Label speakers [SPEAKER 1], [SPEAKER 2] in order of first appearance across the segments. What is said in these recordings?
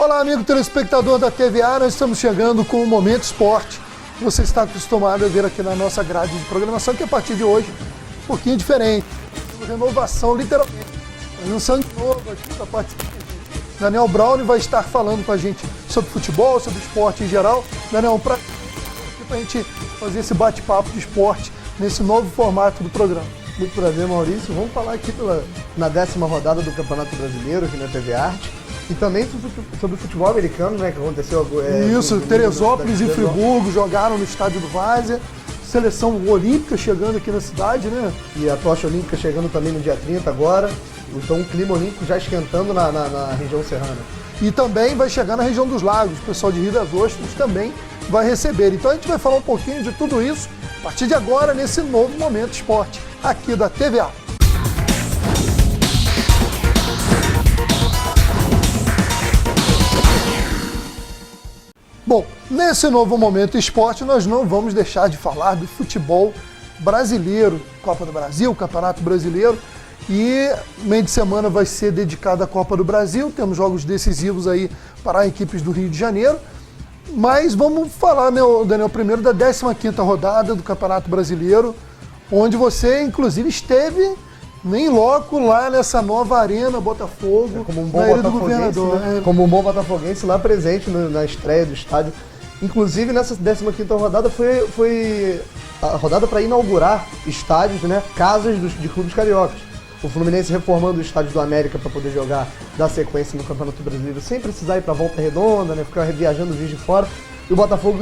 [SPEAKER 1] Olá, amigo telespectador da TVA, nós estamos chegando com o Momento Esporte. Você está acostumado a ver aqui na nossa grade de programação, que a partir de hoje um pouquinho diferente. Renovação, literalmente. Um sangue novo aqui para participar. Daniel Brown vai estar falando com a gente sobre futebol, sobre esporte em geral. Daniel, para a gente fazer esse bate-papo de esporte nesse novo formato do programa.
[SPEAKER 2] Muito prazer, Maurício. Vamos falar aqui na 10ª rodada do Campeonato Brasileiro, aqui na TV Arte. E também sobre o futebol americano, né, que aconteceu...
[SPEAKER 1] Isso, Teresópolis e Friburgo jogaram no estádio do Várzea. Seleção olímpica chegando aqui na cidade, né?
[SPEAKER 2] E a tocha olímpica chegando também no dia 30 agora. Então o clima olímpico já esquentando na região serrana.
[SPEAKER 1] E também vai chegar na região dos lagos. O pessoal de Rio das Ostras também vai receber. Então a gente vai falar um pouquinho de tudo isso a partir de agora, nesse novo Momento Esporte, aqui da TVA. Bom, nesse novo Momento Esporte, nós não vamos deixar de falar do futebol brasileiro, Copa do Brasil, Campeonato Brasileiro, e meio de semana vai ser dedicado à Copa do Brasil, temos jogos decisivos aí para equipes do Rio de Janeiro, mas vamos falar, né, Daniel, primeiro da 15ª rodada do Campeonato Brasileiro, onde você, inclusive, esteve em loco lá nessa nova arena Botafogo,
[SPEAKER 2] como um bom
[SPEAKER 1] na Ilha do
[SPEAKER 2] botafoguense,
[SPEAKER 1] Governador.
[SPEAKER 2] né? Como um bom botafoguense lá presente na estreia do estádio. Inclusive, nessa 15ª rodada foi a rodada para inaugurar estádios, né, casas de clubes cariocas. O Fluminense reformando o estádio do América para poder jogar, dar sequência no Campeonato Brasileiro, sem precisar ir para Volta Redonda, né, ficar viajando os dias de fora. E o Botafogo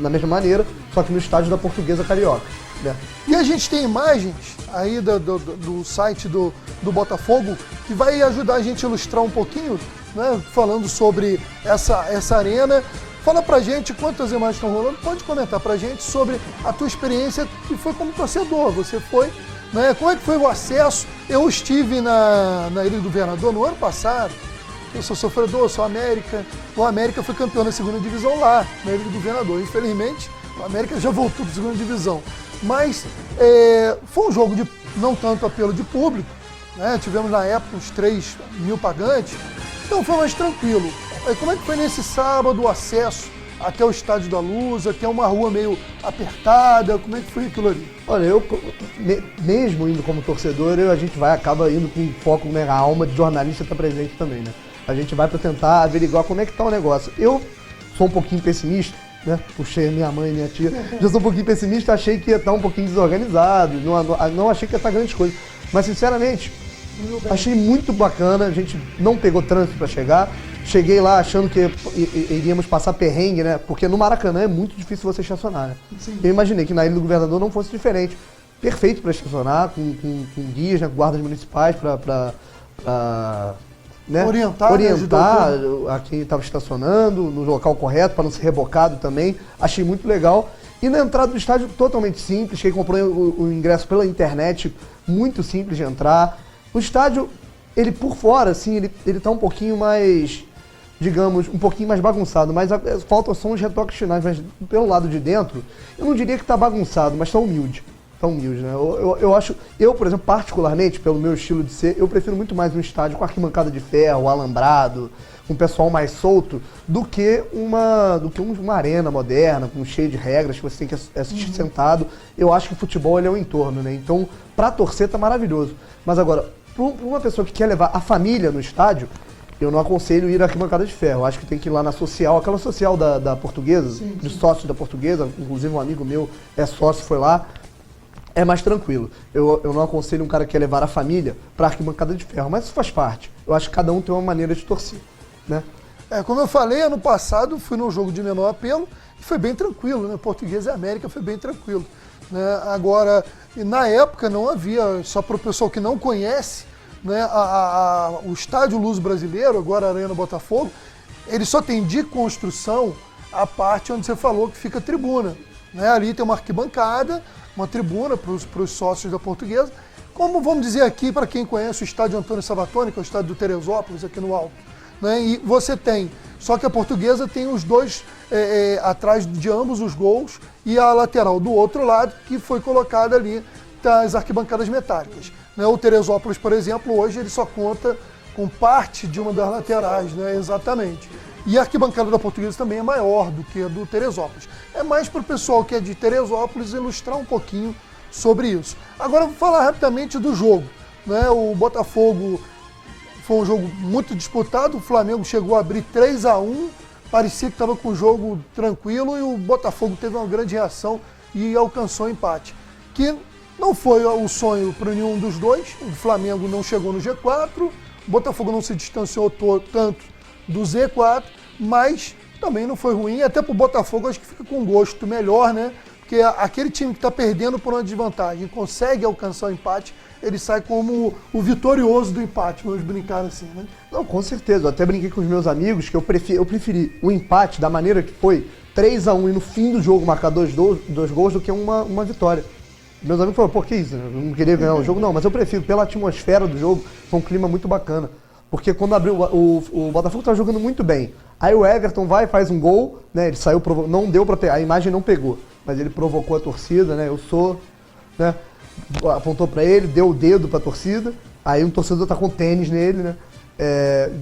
[SPEAKER 2] na mesma maneira, só que no estádio da Portuguesa Carioca. Né?
[SPEAKER 1] E a gente tem imagens aí do site do Botafogo que vai ajudar a gente a ilustrar um pouquinho, né, falando sobre essa arena. Fala pra gente quantas imagens estão rolando, pode comentar pra gente sobre a tua experiência que foi como torcedor. Você foi, né, como é que foi o acesso? Eu estive na Ilha do Governador no ano passado. Eu sou sofredor, sou América. O América foi campeão da 2ª divisão lá, na Ilha do Governador. Infelizmente, o América já voltou para a 2ª divisão. Mas foi um jogo de não tanto apelo de público, né? Tivemos na época uns 3 mil pagantes, então foi mais tranquilo. Como é que foi nesse sábado o acesso até o Estádio da Luz, até uma rua meio apertada? Como é que foi aquilo ali?
[SPEAKER 2] Olha, eu mesmo indo como torcedor, a gente acaba indo com foco, né, a alma de jornalista está presente também, né? A gente vai para tentar averiguar como é que está o negócio. Eu sou um pouquinho pessimista, né? Puxei a minha mãe e minha tia. Já sou um pouquinho pessimista, achei que ia estar um pouquinho desorganizado, não achei que ia estar grandes coisas. Mas, sinceramente, achei muito bacana, a gente não pegou trânsito para chegar. Cheguei lá achando que iríamos passar perrengue, né? Porque no Maracanã é muito difícil você estacionar, né? Eu imaginei que na Ilha do Governador não fosse diferente. Perfeito para estacionar, com guias, né, guardas municipais para né, orientar a quem estava estacionando no local correto, para não ser rebocado também. Achei muito legal. E na entrada do estádio, totalmente simples. Quem comprou o ingresso pela internet, muito simples de entrar. O estádio, ele por fora, assim, ele tá um pouquinho mais, digamos, um pouquinho mais bagunçado, mas faltam só uns retoques finais. Mas pelo lado de dentro, eu não diria que tá bagunçado, mas tá humilde. Tão humilde, né? Eu, por exemplo, particularmente, pelo meu estilo de ser, eu prefiro muito mais um estádio com arquibancada de ferro, alambrado, com um pessoal mais solto, do que uma arena moderna, com cheio de regras, que você tem que assistir sentado. Eu acho que o futebol ele é um entorno, né? Então, pra torcer tá maravilhoso. Mas agora, pra uma pessoa que quer levar a família no estádio, eu não aconselho ir à arquibancada de ferro. Eu acho que tem que ir lá na social, aquela social da Portuguesa, de sócios da Portuguesa, inclusive um amigo meu é sócio, foi lá. É mais tranquilo. Eu não aconselho um cara que quer levar a família para a arquibancada de ferro, mas isso faz parte. Eu acho que cada um tem uma maneira de torcer, né?
[SPEAKER 1] Como eu falei, ano passado fui num jogo de menor apelo e foi bem tranquilo, né? Portuguesa e América foi bem tranquilo, né? Agora, na época não havia, só para o pessoal que não conhece, né, o Estádio Luz Brasileiro, agora a Arena Botafogo, ele só tem de construção a parte onde você falou que fica a tribuna, né? Ali tem uma arquibancada, uma tribuna para os sócios da Portuguesa, como vamos dizer aqui, para quem conhece o estádio Antônio Salvatoni, que é o estádio do Teresópolis, aqui no alto, né? E você tem, só que a Portuguesa tem os dois atrás de ambos os gols e a lateral do outro lado, que foi colocada ali das arquibancadas metálicas, né? O Teresópolis, por exemplo, hoje ele só conta com parte de uma das laterais, né? Exatamente. E a arquibancada da Portuguesa também é maior do que a do Teresópolis. É mais para o pessoal que é de Teresópolis ilustrar um pouquinho sobre isso. Agora vou falar rapidamente do jogo, né? O Botafogo foi um jogo muito disputado, o Flamengo chegou a abrir 3-1, parecia que estava com o jogo tranquilo e o Botafogo teve uma grande reação e alcançou o empate. Que não foi o sonho para nenhum dos dois, o Flamengo não chegou no G4, o Botafogo não se distanciou tanto do Z4, mas também não foi ruim, até para o Botafogo acho que fica com gosto melhor, né? Porque aquele time que está perdendo por uma desvantagem consegue alcançar o empate, ele sai como o vitorioso do empate, vamos brincar assim, né?
[SPEAKER 2] Não, com certeza. Eu até brinquei com os meus amigos que eu preferi o empate da maneira que foi, 3-1 e no fim do jogo marcar dois gols do que uma vitória. Meus amigos falaram, por que isso? Eu não queria ganhar o jogo, não, mas eu prefiro, pela atmosfera do jogo, foi um clima muito bacana. Porque quando abriu, o Botafogo estava jogando muito bem. Aí o Everton vai e faz um gol, né? Ele saiu, não deu para pegar, a imagem não pegou, mas ele provocou a torcida, né? Né? Apontou para ele, deu o dedo para a torcida. Aí um torcedor tá com tênis nele, né?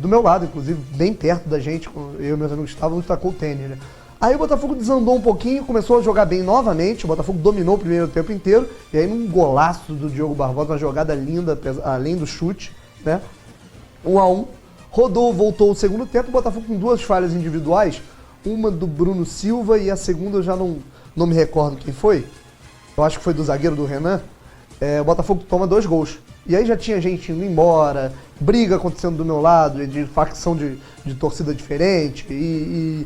[SPEAKER 2] Do meu lado, inclusive, bem perto da gente, eu e meus amigos estávamos, tacou o tênis, né? Aí o Botafogo desandou um pouquinho, começou a jogar bem novamente, o Botafogo dominou o primeiro tempo inteiro, e aí num golaço do Diogo Barbosa, uma jogada linda, além do chute, né? 1-1, rodou, voltou o segundo tempo, o Botafogo com duas falhas individuais, uma do Bruno Silva e a segunda eu já não me recordo quem foi, eu acho que foi do zagueiro do Renan. O Botafogo toma 2 gols. E aí já tinha gente indo embora, briga acontecendo do meu lado, de facção de torcida diferente, e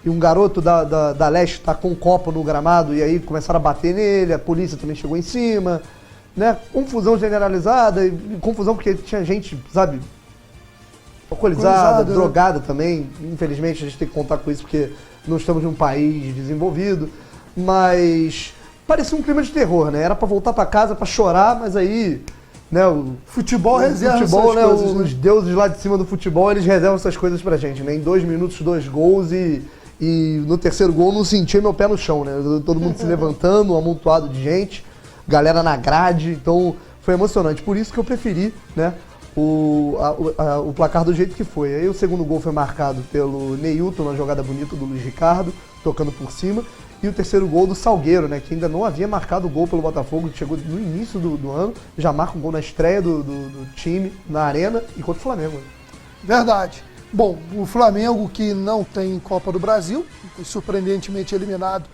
[SPEAKER 2] um garoto da Leste tá com um copo no gramado, e aí começaram a bater nele, a polícia também chegou em cima, né? Confusão generalizada, e confusão porque tinha gente, sabe, alcoolizada,
[SPEAKER 1] né?
[SPEAKER 2] drogada também. Infelizmente a gente tem que contar com isso porque não estamos num país desenvolvido, mas parecia um clima de terror, né? Era pra voltar pra casa, pra chorar, mas aí, né, o
[SPEAKER 1] futebol reserva
[SPEAKER 2] futebol, né,
[SPEAKER 1] coisas, né?
[SPEAKER 2] Os deuses lá de cima do futebol, eles reservam essas coisas pra gente, né? Em 2 minutos, 2 gols e no terceiro gol não senti meu pé no chão, né? Todo mundo se levantando, um amontoado de gente, galera na grade, então foi emocionante. Por isso que eu preferi, né, o placar do jeito que foi. Aí o segundo gol foi marcado pelo Neilton, uma jogada bonita do Luiz Ricardo, tocando por cima. E o terceiro gol do Salgueiro, né, que ainda não havia marcado gol pelo Botafogo, que chegou no início do ano, já marca um gol na estreia do time na Arena e contra o Flamengo.
[SPEAKER 1] Verdade. Bom, o Flamengo que não tem Copa do Brasil, foi surpreendentemente eliminado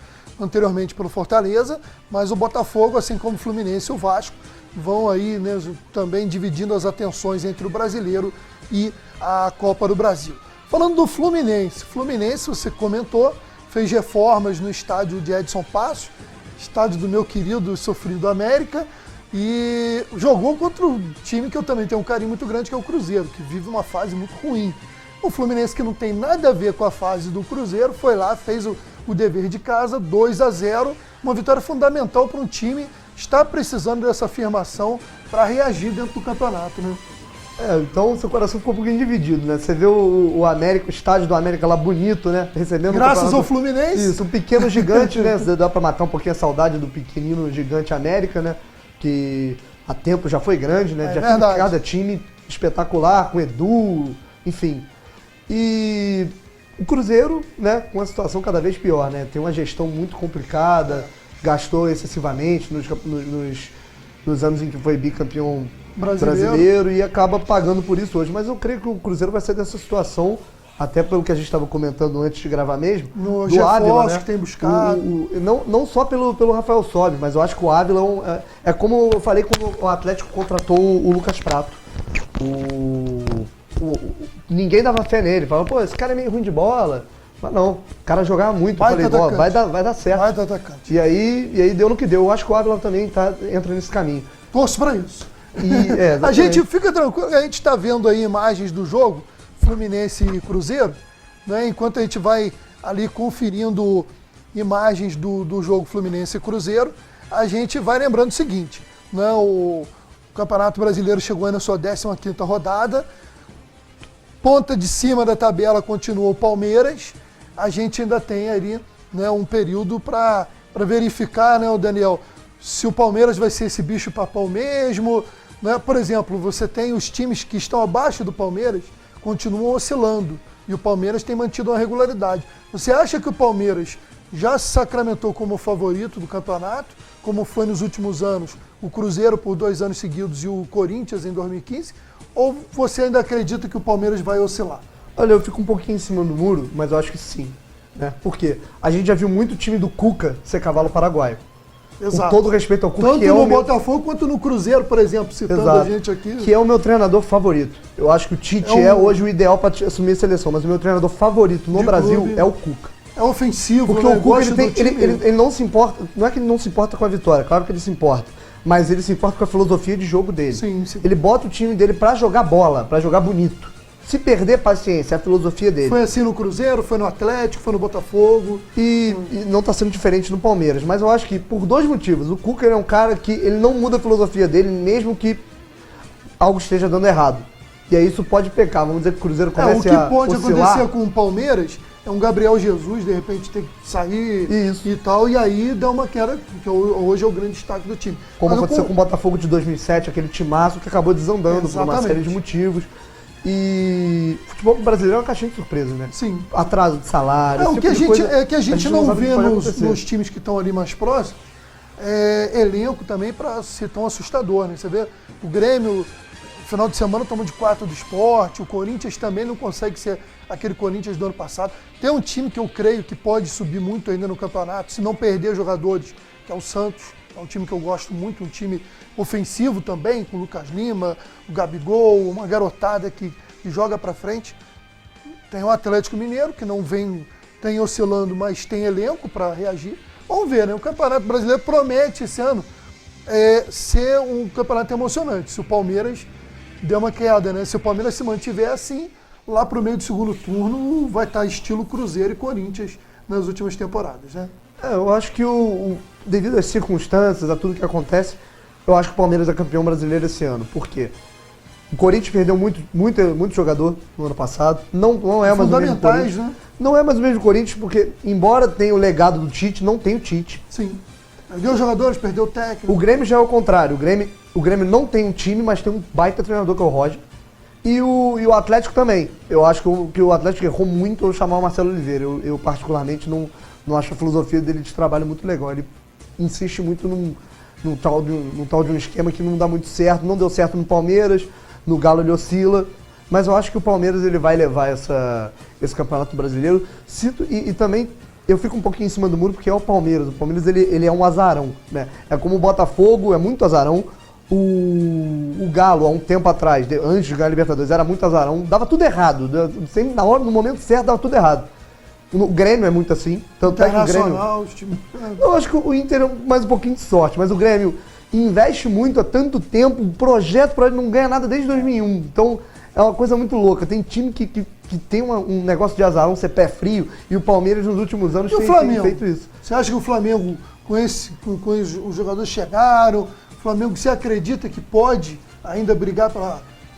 [SPEAKER 1] anteriormente pelo Fortaleza, mas o Botafogo, assim como o Fluminense e o Vasco, vão aí, né, também dividindo as atenções entre o brasileiro e a Copa do Brasil. Falando do Fluminense, você comentou, fez reformas no estádio de Edson Passo, estádio do meu querido e sofrido América, e jogou contra um time que eu também tenho um carinho muito grande, que é o Cruzeiro, que vive uma fase muito ruim. O Fluminense, que não tem nada a ver com a fase do Cruzeiro, foi lá, fez o dever de casa, 2-0, uma vitória fundamental para um time que está precisando dessa afirmação para reagir dentro do campeonato, né?
[SPEAKER 2] Então seu coração ficou um pouquinho dividido, né? Você vê o América, o estádio do América lá bonito, né? Recebendo
[SPEAKER 1] graças ao Fluminense.
[SPEAKER 2] Isso, um pequeno gigante, né? Dá pra matar um pouquinho a saudade do pequenino gigante América, né? Que há tempo já foi grande, né? Já teve cada time espetacular, com Edu, enfim. E o Cruzeiro, né? Com uma situação cada vez pior, né? Tem uma gestão muito complicada, gastou excessivamente nos anos em que foi bicampeão brasileiro e acaba pagando por isso hoje. Mas eu creio que o Cruzeiro vai sair dessa situação, até pelo que a gente estava comentando antes de gravar mesmo,
[SPEAKER 1] do Ávila, né? Que tem buscado.
[SPEAKER 2] Não só pelo Rafael Sobis, mas eu acho que o Ávila é como eu falei quando o Atlético contratou o Lucas Prato. Ninguém dava fé nele, falava, pô, esse cara é meio ruim de bola. Mas não, o cara jogava muito, eu falei, vai dar certo.
[SPEAKER 1] Vai dar atacante.
[SPEAKER 2] E aí deu no que deu. Eu acho que o Ávila também entra nesse caminho.
[SPEAKER 1] Torço pra isso. A gente fica tranquilo, a gente está vendo aí imagens do jogo, Fluminense e Cruzeiro, né? Enquanto a gente vai ali conferindo imagens do jogo Fluminense e Cruzeiro, a gente vai lembrando o seguinte, né? O Campeonato Brasileiro chegou aí na sua 15ª rodada, ponta de cima da tabela continua o Palmeiras, a gente ainda tem ali, né, um período para verificar, né, o Daniel, se o Palmeiras vai ser esse bicho-papão mesmo, Né? Por exemplo, você tem os times que estão abaixo do Palmeiras, continuam oscilando, e o Palmeiras tem mantido uma regularidade. Você acha que o Palmeiras já se sacramentou como favorito do campeonato, como foi nos últimos anos o Cruzeiro por 2 anos seguidos e o Corinthians em 2015? Ou você ainda acredita que o Palmeiras vai oscilar?
[SPEAKER 2] Olha, eu fico um pouquinho em cima do muro, mas eu acho que sim. Né? Por quê? A gente já viu muito time do Cuca ser cavalo paraguaio.
[SPEAKER 1] Exato.
[SPEAKER 2] Com todo respeito ao Cuca,
[SPEAKER 1] Tanto
[SPEAKER 2] que é
[SPEAKER 1] no
[SPEAKER 2] o meu...
[SPEAKER 1] Botafogo quanto no Cruzeiro, por exemplo, citando
[SPEAKER 2] Exato.
[SPEAKER 1] a gente aqui.
[SPEAKER 2] Que é o meu treinador favorito. Eu acho que o Tite é hoje o ideal para assumir a seleção, mas o meu treinador favorito no Brasil
[SPEAKER 1] clube.
[SPEAKER 2] é o Cuca.
[SPEAKER 1] É ofensivo,
[SPEAKER 2] Porque
[SPEAKER 1] né?
[SPEAKER 2] o Cuca
[SPEAKER 1] Gosta do time.
[SPEAKER 2] ele não se importa, não é que ele não se importa com a vitória, claro que ele se importa, mas ele se importa com a filosofia de jogo dele.
[SPEAKER 1] Sim, sim.
[SPEAKER 2] Ele bota o time dele pra jogar bola, pra jogar bonito. Se perder, paciência, é a filosofia dele.
[SPEAKER 1] Foi assim no Cruzeiro, foi no Atlético, foi no Botafogo.
[SPEAKER 2] E não tá sendo diferente no Palmeiras, mas eu acho que por 2 motivos. O Cuca é um cara que ele não muda a filosofia dele, mesmo que algo esteja dando errado. E aí isso pode pecar, vamos dizer que o Cruzeiro comece a
[SPEAKER 1] O que pode
[SPEAKER 2] oscilar.
[SPEAKER 1] acontecer com o Palmeiras é um Gabriel Jesus, de repente, ter que sair
[SPEAKER 2] Isso.
[SPEAKER 1] e tal, e aí dá uma queda, que hoje é o grande destaque do time.
[SPEAKER 2] Como
[SPEAKER 1] Mas
[SPEAKER 2] aconteceu com o Botafogo de 2007, aquele timaço que acabou desandando por uma
[SPEAKER 1] Exatamente.
[SPEAKER 2] série de motivos. E o futebol brasileiro é uma caixinha de surpresa, né?
[SPEAKER 1] Sim.
[SPEAKER 2] Atraso de salário.
[SPEAKER 1] É,
[SPEAKER 2] esse
[SPEAKER 1] o que
[SPEAKER 2] tipo de coisa,
[SPEAKER 1] a gente não
[SPEAKER 2] sabe o
[SPEAKER 1] vê
[SPEAKER 2] que pode
[SPEAKER 1] nos
[SPEAKER 2] acontecer.
[SPEAKER 1] times que estão ali mais próximos é elenco também para ser tão assustador, né? Você vê o Grêmio, final de semana, tomou de 4 do Sport, o Corinthians também não consegue ser aquele Corinthians do ano passado. Tem um time que eu creio que pode subir muito ainda no campeonato, se não perder jogadores, que é o Santos. É um time que eu gosto muito, um time ofensivo também, com o Lucas Lima, o Gabigol, uma garotada que joga para frente. Tem o Atlético Mineiro, que não tem oscilando, mas tem elenco para reagir. Vamos ver, né? O Campeonato Brasileiro promete esse ano ser um campeonato emocionante. Se o Palmeiras der uma queda, né? Se o Palmeiras se mantiver assim, lá para o meio do segundo turno vai estar estilo Cruzeiro e Corinthians nas últimas temporadas, né?
[SPEAKER 2] Eu acho que devido às circunstâncias, a tudo que acontece, eu acho que o Palmeiras é campeão brasileiro esse ano. Por quê? O Corinthians perdeu muito jogador no ano passado. Não é mais o mesmo
[SPEAKER 1] Fundamentais,
[SPEAKER 2] Corinthians.
[SPEAKER 1] né?
[SPEAKER 2] Não é mais o mesmo Corinthians, porque, embora tenha o legado do Tite, não tem o Tite.
[SPEAKER 1] Sim. Perdeu os jogadores, perdeu o técnico.
[SPEAKER 2] O Grêmio já é o contrário. O Grêmio não tem um time, mas tem um baita treinador que é o Roger. E o Atlético também. Eu acho que o Atlético errou muito ao chamar o Marcelo Oliveira. Eu particularmente, não acho a filosofia dele de trabalho muito legal. Ele insiste muito num tal de um esquema que não dá muito certo. Não deu certo no Palmeiras, no Galo ele oscila. Mas eu acho que o Palmeiras ele vai levar esse Campeonato Brasileiro. E também eu fico um pouquinho em cima do muro porque é o Palmeiras. O Palmeiras ele é um azarão, né? É como o Botafogo, é muito azarão. O Galo, há um tempo atrás, antes de ganhar a Libertadores, era muito azarão. Dava tudo errado. Sempre, no momento certo, dava tudo errado. O Grêmio é muito assim. Tanto é que o Grêmio...
[SPEAKER 1] Os times...
[SPEAKER 2] Eu acho que o Inter é mais um pouquinho de sorte, mas o Grêmio investe muito há tanto tempo, um projeto para ele não ganha nada desde 2001. Então é uma coisa muito louca. Tem time que tem um negócio de azarão, ser pé frio, e o Palmeiras nos últimos anos tem feito isso.
[SPEAKER 1] Você acha que o Flamengo, com os jogadores chegaram, o Flamengo, você acredita que pode ainda brigar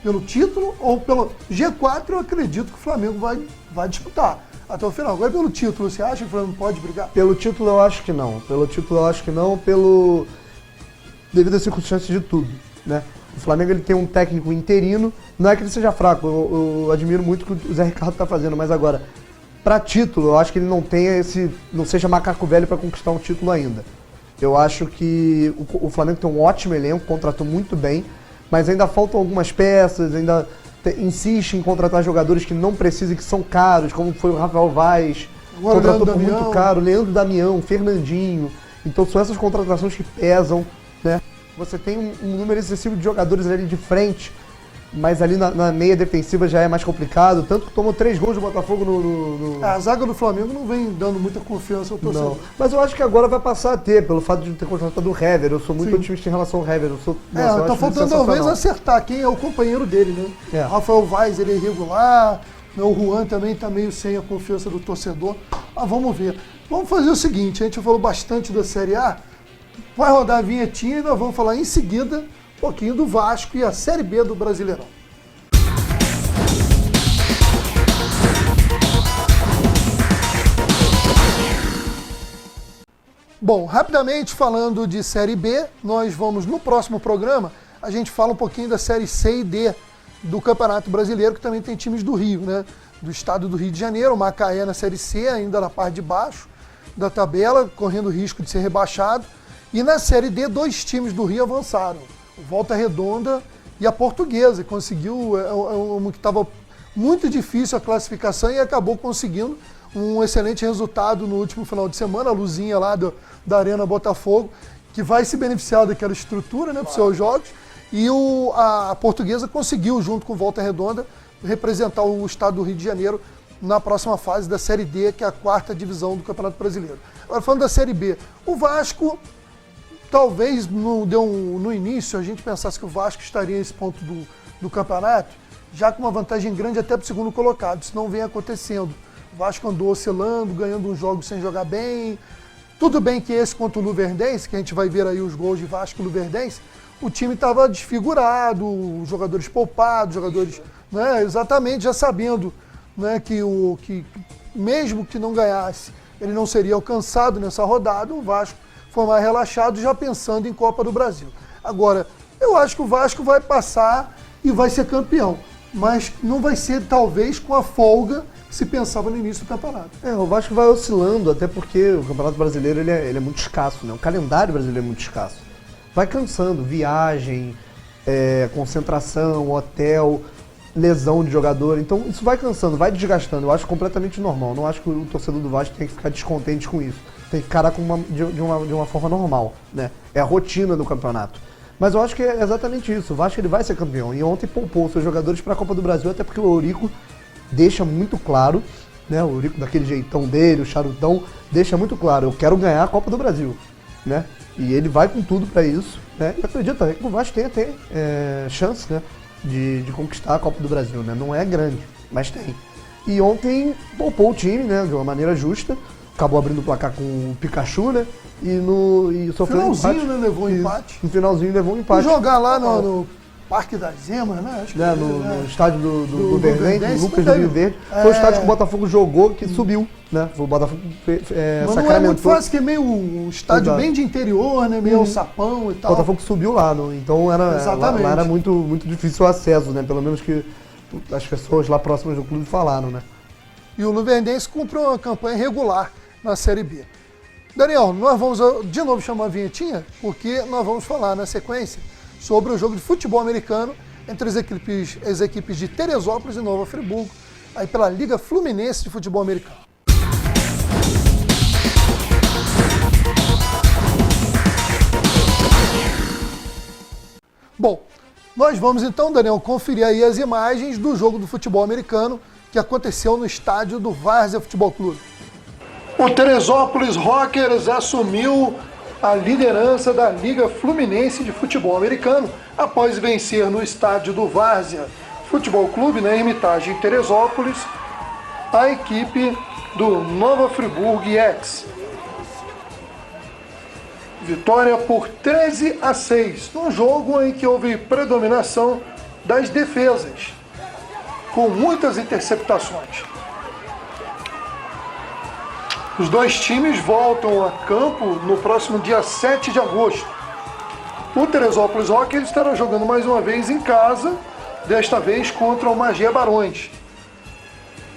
[SPEAKER 1] pelo título? Ou pelo G4 eu acredito que o Flamengo vai disputar até o final. Agora pelo título, você acha que o Flamengo pode brigar?
[SPEAKER 2] Pelo título eu acho que não. Devido às circunstâncias de tudo, né? O Flamengo ele tem um técnico interino, não é que ele seja fraco, eu admiro muito o que o Zé Ricardo está fazendo, mas agora, para título, eu acho que ele não seja macaco velho para conquistar um título ainda. Eu acho que o Flamengo tem um ótimo elenco, contratou muito bem, mas ainda faltam algumas peças, ainda insiste em contratar jogadores que não precisam, que são caros, como foi o Rafael Vaz,
[SPEAKER 1] Agora
[SPEAKER 2] contratou por
[SPEAKER 1] Leandro
[SPEAKER 2] muito caro, Leandro Damião, Fernandinho. Então são essas contratações que pesam, né? Você tem um número excessivo de jogadores ali de frente, mas ali na meia defensiva já é mais complicado, tanto que tomou 3 gols do Botafogo no...
[SPEAKER 1] A zaga do Flamengo não vem dando muita confiança ao torcedor.
[SPEAKER 2] Não, mas eu acho que agora vai passar a ter, pelo fato de ter contratado o Hever. Eu sou muito
[SPEAKER 1] Sim.
[SPEAKER 2] otimista em relação ao Hever. Eu
[SPEAKER 1] Tá
[SPEAKER 2] acho
[SPEAKER 1] faltando talvez acertar quem é o companheiro dele, né?
[SPEAKER 2] É.
[SPEAKER 1] Rafael Vaz, ele é irregular, né? O Juan também está meio sem a confiança do torcedor. Mas vamos ver. Vamos fazer o seguinte, a gente falou bastante da Série A, vai rodar a vinhetinha e nós vamos falar em seguida um pouquinho do Vasco e a Série B do Brasileirão. Bom, rapidamente falando de Série B, nós vamos no próximo programa a gente fala um pouquinho da Série C e D do Campeonato Brasileiro, que também tem times do Rio, né? Do estado do Rio de Janeiro, o Macaé na Série C, ainda na parte de baixo da tabela, correndo o risco de ser rebaixado. E na Série D, 2 times do Rio avançaram, o Volta Redonda e a Portuguesa, que conseguiu, que estava muito difícil a classificação e acabou conseguindo um excelente resultado no último final de semana, a luzinha lá da Arena Botafogo, que vai se beneficiar daquela estrutura, né, para os seus jogos. E a Portuguesa conseguiu, junto com o Volta Redonda, representar o estado do Rio de Janeiro na próxima fase da Série D, que é a 4ª divisão do Campeonato Brasileiro. Agora, falando da Série B, o Vasco, talvez no início a gente pensasse que o Vasco estaria nesse ponto do campeonato, já com uma vantagem grande até para o segundo colocado. Isso não vem acontecendo. O Vasco andou oscilando, ganhando uns jogos sem jogar bem. Tudo bem que esse contra o Luverdense, que a gente vai ver aí os gols de Vasco e Luverdense, o time estava desfigurado, os jogadores poupados, jogadores, né, exatamente já sabendo, né, que mesmo que não ganhasse, ele não seria alcançado nessa rodada. O Vasco foi mais relaxado, já pensando em Copa do Brasil. Agora, eu acho que o Vasco vai passar e vai ser campeão, mas não vai ser, talvez, com a folga que se pensava no início do campeonato.
[SPEAKER 2] O Vasco vai oscilando, até porque o Campeonato Brasileiro ele é muito escasso, né? O calendário brasileiro é muito escasso. Vai cansando, viagem, concentração, hotel, lesão de jogador. Então isso vai cansando, vai desgastando. Eu acho completamente normal. Não acho que o torcedor do Vasco tem que ficar descontente com isso. Tem que encarar de uma forma normal, né? É a rotina do campeonato. Mas eu acho que é exatamente isso. O Vasco ele vai ser campeão. E ontem poupou seus jogadores para a Copa do Brasil, até porque o Eurico deixa muito claro, né? O Eurico daquele jeitão dele, o charutão, deixa muito claro: eu quero ganhar a Copa do Brasil, né? E ele vai com tudo para isso, né? E acredita que o Vasco tem até chance, né, de conquistar a Copa do Brasil, né? Não é grande, mas tem. E ontem poupou o time, né, de uma maneira justa. Acabou abrindo o placar com o Pikachu, né? E sofreu um empate.
[SPEAKER 1] Finalzinho, né, levou um empate.
[SPEAKER 2] No finalzinho levou um empate.
[SPEAKER 1] E jogar lá no Parque das Emas, né? Acho que
[SPEAKER 2] no estádio do Verdense, do Lucas do Rio Verde. Foi o estádio que o Botafogo jogou, que subiu, né? O Botafogo
[SPEAKER 1] mas não é muito fácil, que é meio um estádio bem de interior, né? Meio sapão e tal.
[SPEAKER 2] O Botafogo subiu lá, então lá era muito, muito difícil o acesso, né? Pelo menos que as pessoas lá próximas do clube falaram, né?
[SPEAKER 1] E o Luverdense cumpriu uma campanha regular na Série B. Daniel, nós vamos de novo chamar a vinhetinha, porque nós vamos falar na sequência sobre o jogo de futebol americano entre as equipes de Teresópolis e Nova Friburgo, aí pela Liga Fluminense de Futebol Americano. Bom, nós vamos então, Daniel, conferir aí as imagens do jogo do futebol americano que aconteceu no estádio do Várzea Futebol Clube. O Teresópolis Rockers assumiu a liderança da Liga Fluminense de Futebol Americano após vencer no estádio do Várzea Futebol Clube, na Hermitage em Teresópolis, a equipe do Nova Friburgo X. Vitória por 13-6, num jogo em que houve predominação das defesas, com muitas interceptações. Os dois times voltam a campo no próximo dia 7 de agosto. O Teresópolis Rockers estará jogando mais uma vez em casa, desta vez contra o Magia Barões.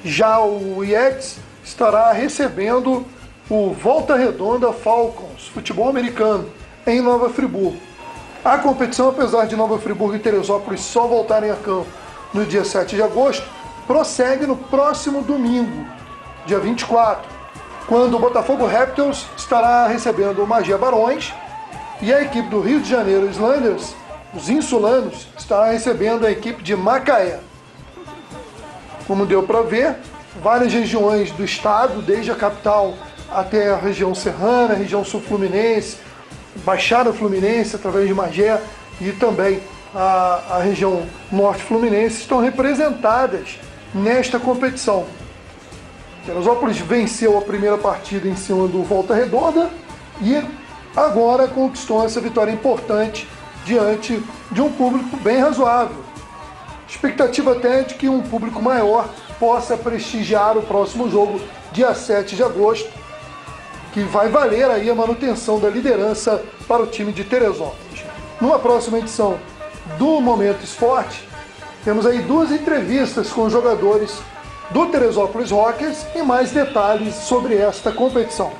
[SPEAKER 1] Já o IEX estará recebendo o Volta Redonda Falcons, futebol americano, em Nova Friburgo. A competição, apesar de Nova Friburgo e Teresópolis só voltarem a campo no dia 7 de agosto, prossegue no próximo domingo, dia 24, quando o Botafogo Raptors estará recebendo o Magia Barões e a equipe do Rio de Janeiro Islanders, os insulanos, estará recebendo a equipe de Macaé. Como deu para ver, várias regiões do estado, desde a capital até a região serrana, a região sul-fluminense, Baixada Fluminense, através de Magé, e também a região norte fluminense, estão representadas nesta competição. Teresópolis venceu a primeira partida em cima do Volta Redonda e agora conquistou essa vitória importante diante de um público bem razoável. Expectativa até de que um público maior possa prestigiar o próximo jogo, dia 7 de agosto, que vai valer aí a manutenção da liderança para o time de Teresópolis. Numa próxima edição do Momento Esporte, temos aí 2 entrevistas com os jogadores do Teresópolis Rockers e mais detalhes sobre esta competição.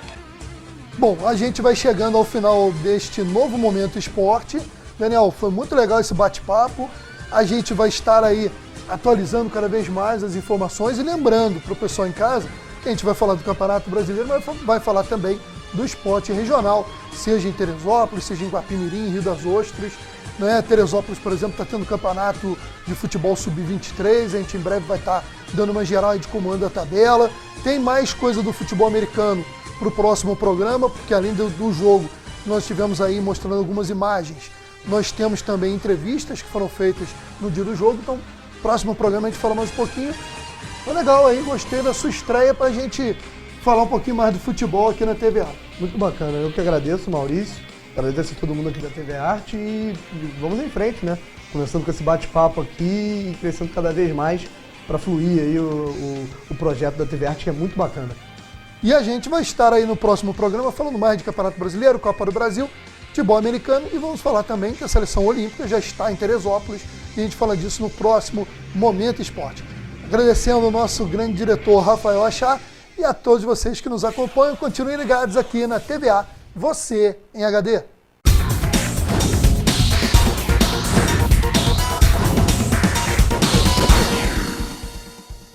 [SPEAKER 1] Bom, a gente vai chegando ao final deste novo Momento Esporte. Daniel, foi muito legal esse bate-papo. A gente vai estar aí atualizando cada vez mais as informações e lembrando para o pessoal em casa que a gente vai falar do Campeonato Brasileiro, mas vai falar também do esporte regional, seja em Teresópolis, seja em Guapimirim, Rio das Ostras. Né? Teresópolis, por exemplo, está tendo campeonato de futebol sub-23, a gente em breve vai estar dando uma geral aí de como anda a tabela. Tem mais coisa do futebol americano para o próximo programa, porque além do jogo, nós estivemos aí mostrando algumas imagens. Nós temos também entrevistas que foram feitas no dia do jogo, então próximo programa a gente fala mais um pouquinho. Foi legal aí, gostei da sua estreia para a gente falar um pouquinho mais do futebol aqui na TVA.
[SPEAKER 2] Muito bacana, eu que agradeço, Maurício. Agradeço a todo mundo aqui da TV Arte e vamos em frente, né? Começando com esse bate-papo aqui e crescendo cada vez mais para fluir aí o projeto da TV Arte, que é muito bacana.
[SPEAKER 1] E a gente vai estar aí no próximo programa falando mais de Campeonato Brasileiro, Copa do Brasil, futebol americano e vamos falar também que a Seleção Olímpica já está em Teresópolis e a gente fala disso no próximo Momento Esporte. Agradecendo ao nosso grande diretor Rafael Achá e a todos vocês que nos acompanham, continuem ligados aqui na TVA, você em HD.